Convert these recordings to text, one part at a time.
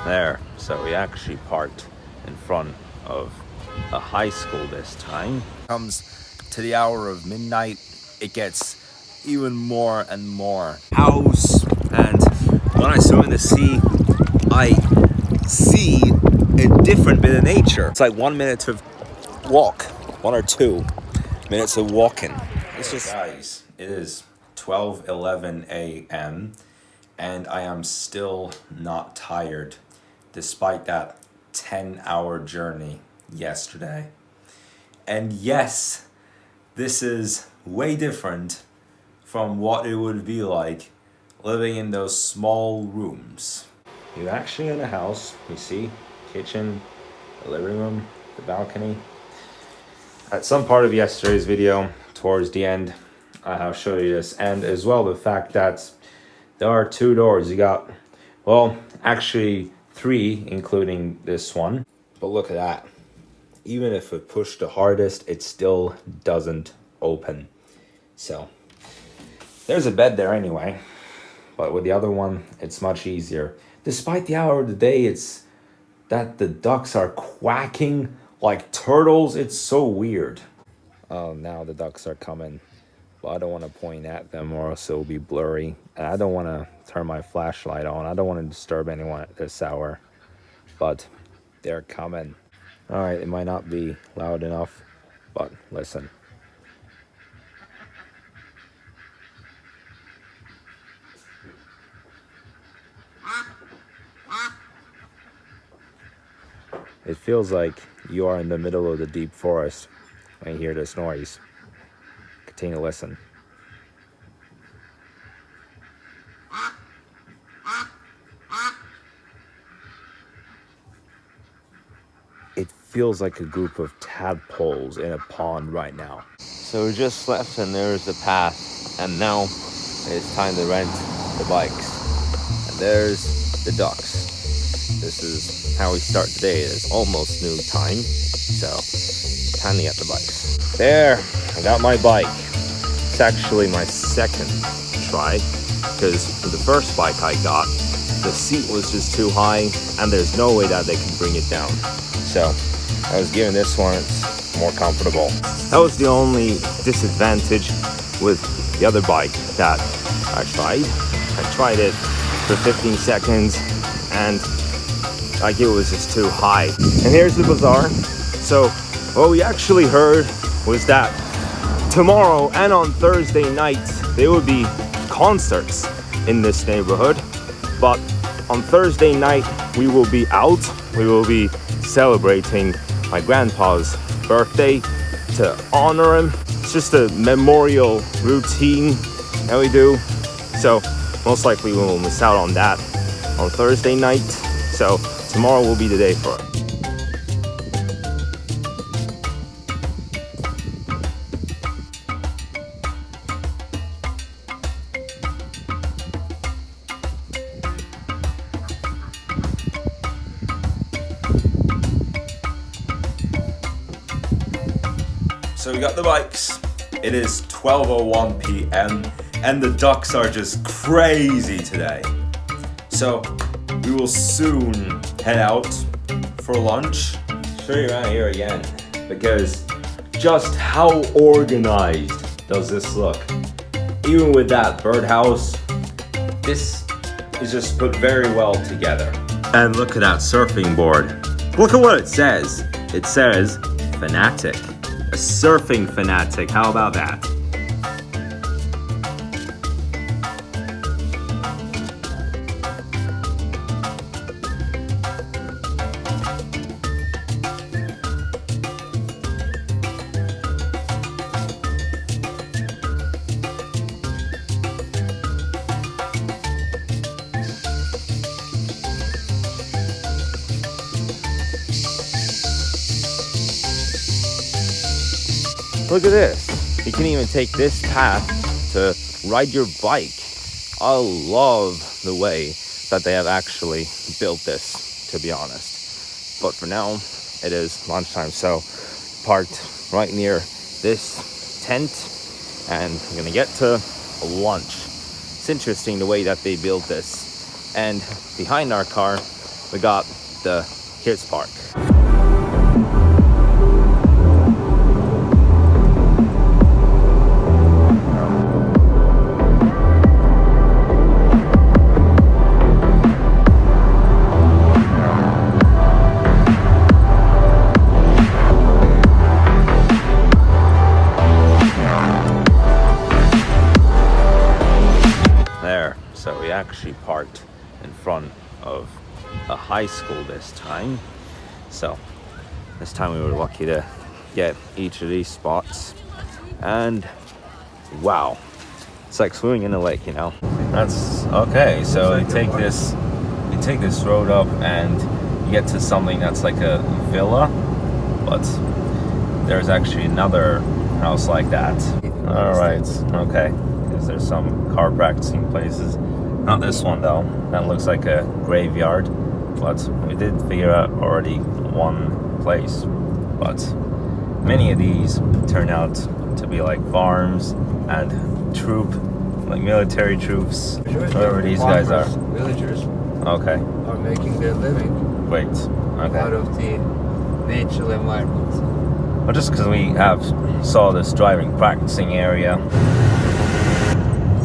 there. So we actually parked in front of a high school this time. Comes to the hour of midnight, it gets even more and more house, and when I swim in the sea, I see a different bit of nature. It's like 1 minute of walk, 1 or 2 minutes of walking. It's just, guys, it is 12:11 a.m. and I am still not tired despite that 10-hour journey yesterday. And yes, this is way different from what it would be like living in those small rooms. You're actually in a house, you see, kitchen, the living room, the balcony. At some part of yesterday's video, towards the end, I'll show you this, and as well the fact that there are 2 doors. You got, well, actually 3, including this one. But look at that. Even if it pushed the hardest, it still doesn't open. So there's a bed there anyway, but with the other one, it's much easier. Despite the hour of the day, it's that the ducks are quacking like turtles. It's so weird. Oh, now the ducks are coming, but I don't want to point at them or else it'll be blurry. And I don't want to turn my flashlight on. I don't want to disturb anyone at this hour, but they're coming. All right, it might not be loud enough, but listen. It feels like you are in the middle of the deep forest when you hear this noise. Continue to listen. It feels like a group of tadpoles in a pond right now. So we just left and there's the path, and now it's time to rent the bikes. And there's the ducks. This is how we start the day. It's almost noon time, so time to get the bikes. There, I got my bike. It's actually my second try, because the first bike I got, the seat was just too high, and there's no way that they could bring it down. So I was giving this one, it's more comfortable. That was the only disadvantage with the other bike that I tried. I tried it for 15 seconds, and like it was just too high. And here's the bazaar. So what we actually heard was that tomorrow and on Thursday night there will be concerts in this neighborhood, but on Thursday night we will be out. We will be celebrating my grandpa's birthday to honor him. It's just a memorial routine that we do, so most likely we will miss out on that on Thursday night. So tomorrow will be the day for it. So we got the bikes. It is 12:01 p.m. and the ducks are just crazy today. So we will soon head out for lunch. Show you around here again, because just how organized does this look? Even with that birdhouse, this is just put very well together. And look at that surfing board. Look at what it says. It says Fanatic. A surfing fanatic, how about that? Look at this. You can even take this path to ride your bike. I love the way that they have actually built this, to be honest. But for now, it is lunchtime, so parked right near this tent, and I'm gonna get to lunch. It's interesting the way that they built this. And behind our car, we got the kids park. There, so we actually parked in front of a high school this time. So this time we were lucky to get each of these spots, and wow, it's like swimming in a lake, you know. That's okay. So you take this road up and you get to something that's like a villa, but there's actually another house like that. All right, okay, because there's some car practicing places. Not this one though, that looks like a graveyard, but we did figure out already one place. But many of these turn out to be like farms and like military troops, whoever these guys are. Villagers Okay, are making their living great, out okay. of the natural environment. Well, just because we saw this driving practicing area.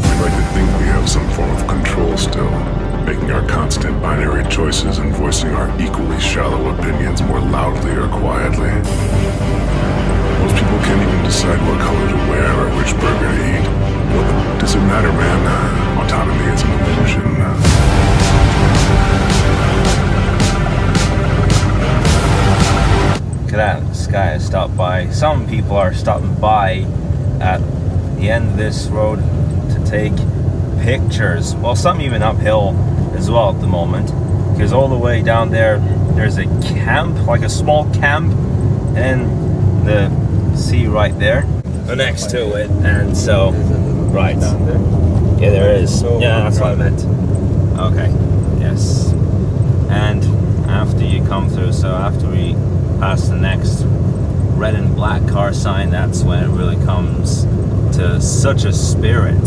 I'd like to think we have some form of control still, making our constant binary choices and voicing our equally shallow opinions more loudly or quietly. Most people can't even decide what color to wear or which burger to eat. What does it matter, man? Autonomy is an illusion. Look at that, this guy has stopped by. Some people are stopping by at the end of this road to take pictures. Well, some even uphill as well at the moment, because all the way down there's a camp, like a small camp, and the sea right there next to it. And so right Down there. yeah, there is. So Yeah, that's what I meant. Okay, yes. And after you come through, so after we pass the next red and black car sign, that's when it really comes to such a spirit.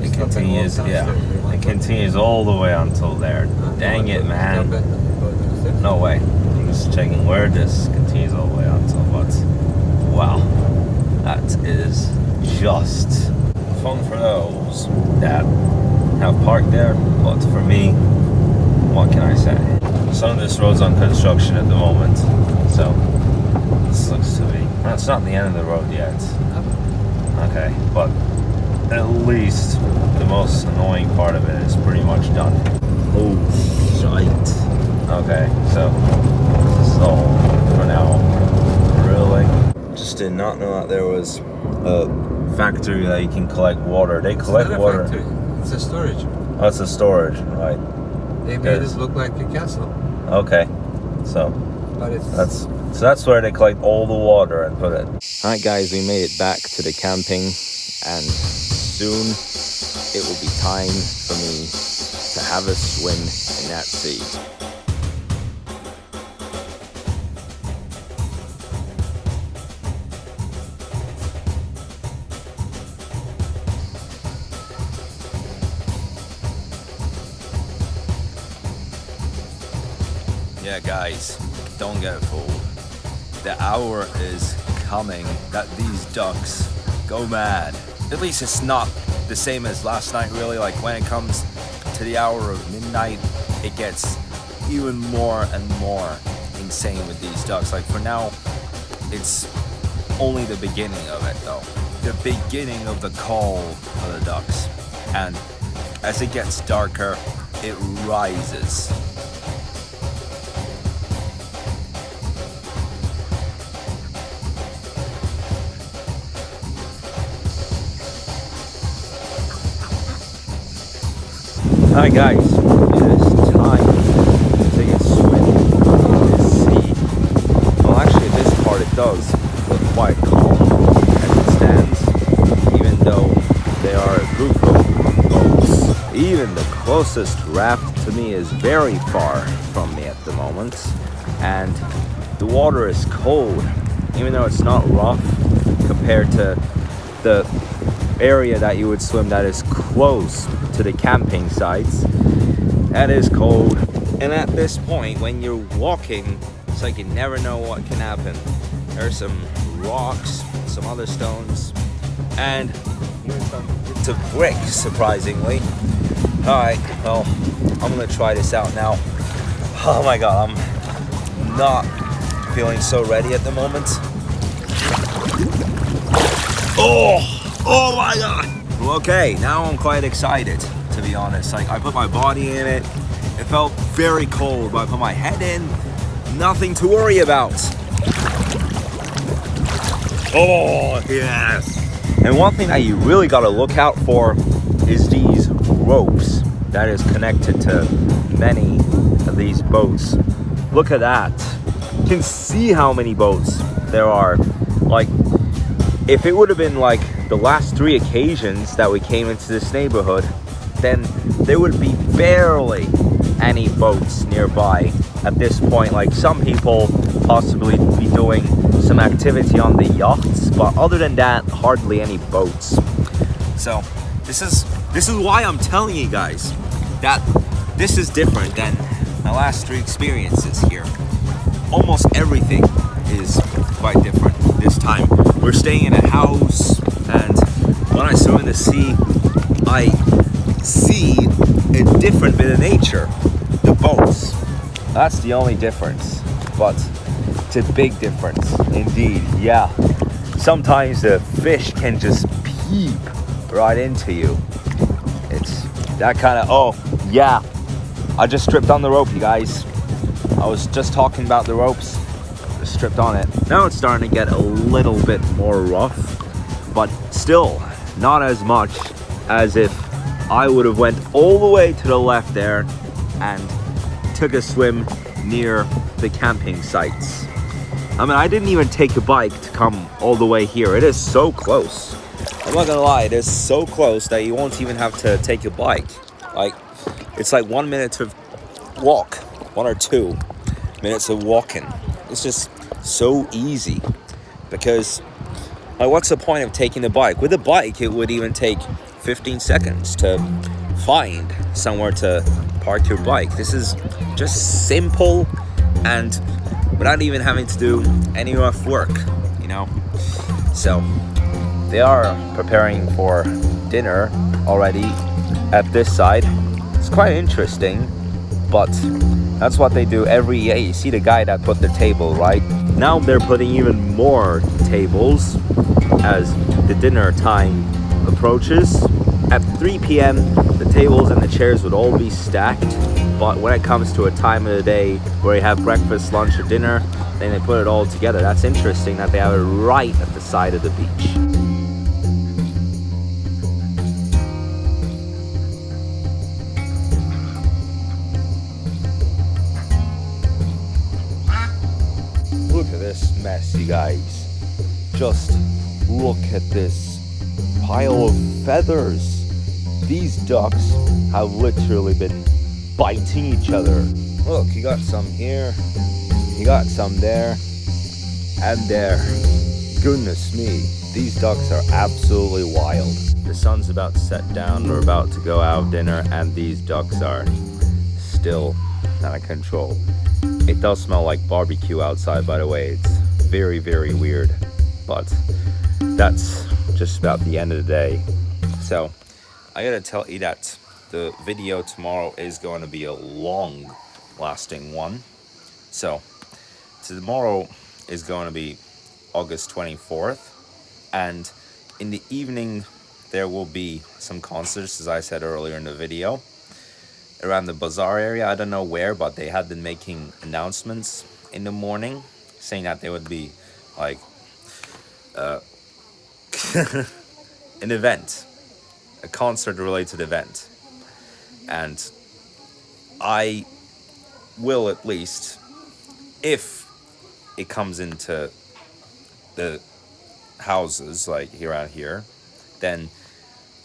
It continues, yeah, it continues all the way until there. Dang it, man. No way. I'm just checking where this continues all the way until, but wow, that is just fun for those that have parked there, but for me, what can I say? Some of this road's on construction at the moment, so this looks to be, well, it's not the end of the road yet. Okay, but at least the most annoying part of it is pretty much done. Oh, shite. Okay, so this is all for now. Really? Just did not know that there was a factory that you can collect water. They collect water. Factory. It's a storage. Oh, it's a storage, right? They made it look like a castle, Okay, so but it's that's where they collect all the water and put it. All right, guys, we made it back to the camping, and soon it will be time for me to have a swim in that sea. Yeah, guys, don't get fooled. The hour is coming that these ducks go mad. At least it's not the same as last night, really. Like, when it comes to the hour of midnight, it gets even more and more insane with these ducks. Like, for now, it's only the beginning of it, though. The beginning of the call of the ducks. And as it gets darker, it rises. Hi guys, it is time to take a swim in this sea. Well, actually at this part it does look quite calm as it stands, even though there are a group of boats. Even the closest raft to me is very far from me at the moment, and the water is cold, even though it's not rough compared to the area that you would swim that is close to the camping sites. That is cold, And at this point, when you're walking, it's like you never know what can happen. There's some rocks, some other stones, and here's some bits of brick, surprisingly. Alright, well, I'm gonna try this out now. Oh my god, I'm not feeling so ready at the moment. Oh my god! Okay, now I'm quite excited, to be honest. Like, I put my body in it. It felt very cold, but I put my head in. Nothing to worry about. Oh, yes. And one thing that you really got to look out for is these ropes that is connected to many of these boats. Look at that. You can see how many boats there are. Like, if it would have been like the last 3 occasions that we came into this neighborhood, then there would be barely any boats nearby at this point. Like, some people possibly be doing some activity on the yachts, but other than that, hardly any boats. So this is why I'm telling you guys that this is different than my last 3 experiences here. Almost everything is quite different this time. We're staying in a house, and when I swim in the sea, I see a different bit of nature. The boats. That's the only difference. But it's a big difference indeed. Yeah. Sometimes the fish can just peep right into you. It's that kind of, oh yeah. I just stripped on the rope, you guys. I was just talking about the ropes. Just stripped on it. Now it's starting to get a little bit more rough, but still not as much as if I would have went all the way to the left there and took a swim near the camping sites. I mean, I didn't even take a bike to come all the way here. It is so close. I'm not gonna lie, it is so close that you won't even have to take a bike. Like, it's like 1 minute to walk, 1 or 2 minutes of walking. It's just so easy, because like, what's the point of taking the bike? With a bike, it would even take 15 seconds to find somewhere to park your bike. This is just simple, and without even having to do any rough work, you know? So they are preparing for dinner already at this side. It's quite interesting, but that's what they do every year. You see the guy that put the table, right? Now they're putting even more tables as the dinner time approaches. At 3 p.m., the tables and the chairs would all be stacked, but when it comes to a time of the day where you have breakfast, lunch, or dinner, then they put it all together. That's interesting that they have it right at the side of the beach. Look at this mess, you guys. Just look at this pile of feathers. These ducks have literally been biting each other. Look, you got some here, you got some there, and there. Goodness me, these ducks are absolutely wild. The sun's about to set down, we're about to go out dinner, and these ducks are still out of control. It does smell like barbecue outside, by the way. It's very, very weird, but that's just about the end of the day. So I gotta tell you that the video tomorrow is going to be a long lasting one. So tomorrow is going to be August 24th, and in the evening there will be some concerts, as I said earlier in the video, around the bazaar area. I don't know where, but they had been making announcements in the morning saying that there would be like an event, a concert related event, and I will, at least if it comes into the houses like around here, then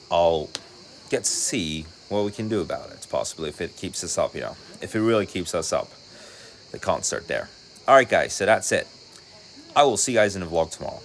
I'll get to see what we can do about it, possibly, if it keeps us up, you know, if it really keeps us up, the concert there. All right guys, so that's it. I will see you guys in the vlog tomorrow.